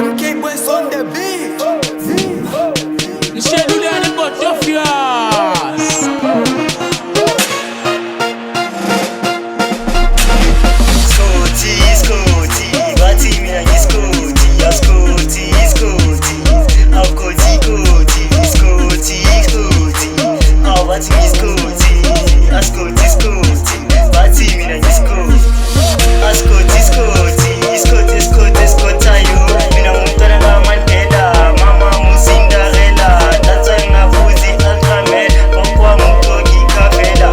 MK Boys on the beat. Schedule and the cut your flaws. Scotty, bati mina ni Scotty, ya Scotty, au Scotty, au bati mi Scotty, a Scotty, bati mina ni Scotty, a Scotty ayo, mina mutara nga Mandela, mama musindarela, tata nga fuzi Ultraman, papa mutoki kavela,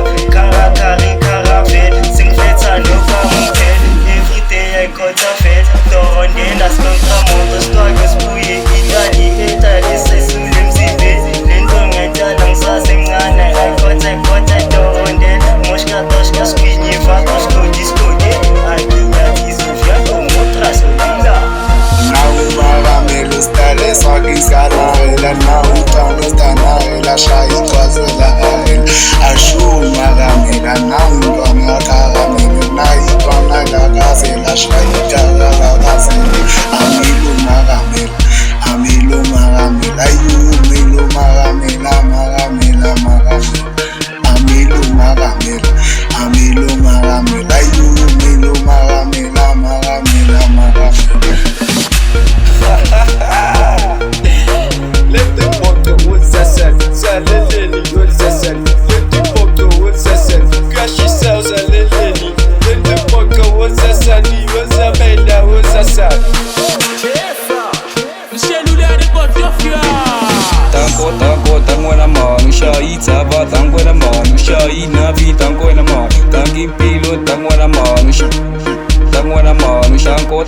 caravelle, singfeta noka mutel, every day I got a fed, torondela skontra moto, stoagos puye, Italy, sesule mzibe, lento ngeta langsa sengane, I got a torondel, moshka toshka squinye, vatoshko discode, akinya tizofia, komotra solila. Melo stale swagi skarahela na utano stanahela shayi kwazela ahela ashu magamela na ungwana kagamela na itwana gagazela shayi gagazela amilo magamela ayu melo magamela amilo magamela ayu melo magamela Let them walk towards herself. Saleleni, towards herself. Let them walk towards herself. Crash yourselves, saleleni. Let them walk towards herself. Towards her bed, towards herself. Schedule and the cut your flaws. Tango na mano, shayi taba, tango na mano, shayi navi, tango na mano, tangi pilo, tango na mano, tango na mano, tango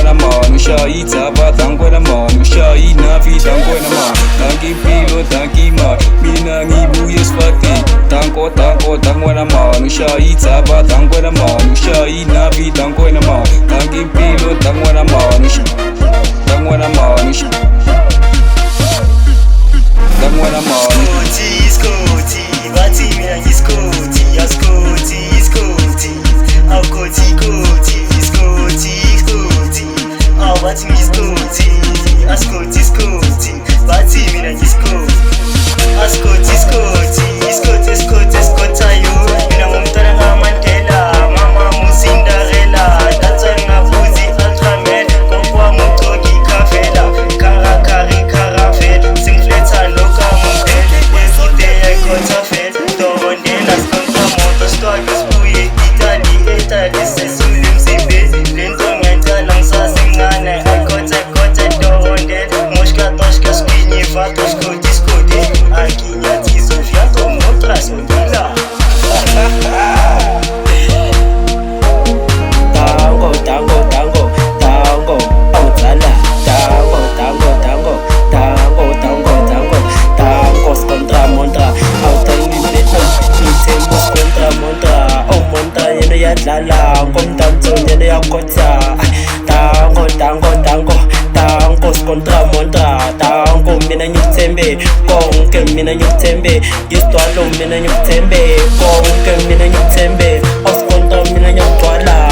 na mano, shayi taba, tango na mano, shayi navi, tango na mano, tangi pilo, tangi ma, mina ngibu yesfati, tango na mano, shayi taba, tango na mano, shayi navi, tango na mano, tangi pilo, tango na mano, tango na mano. Scotty, bati mina ni Scotty, ya Scotty, au Scotty, au bati mi Scotty, a Scotty, bati mina ni Scotty, a Scotty ayo, mina mutara nga Mandela, mama musindarela, tata nga fuzi Ultraman, papa mutoki kavela, caravelle, singfleta noka mutel, every day I got a fed, torondela skontra moto, stoagos puye, Italy, sesule mzibe, lento ngeta langsa sengane, I got a torondel, moshka toshka squinye, vatoshko discode, akinya tizofia, komotra solila. Tango, outsala. Tango, contra montra, outangile, itemos contra montra, oh montra, yeno yadlala, komdanso, yeno yakotsa. Tango, contra montra, tango, mina nyutembe, konke mina nyutembe, yistwalo mina nyutembe, konke mina nyutembe, os contra mina nyutwala.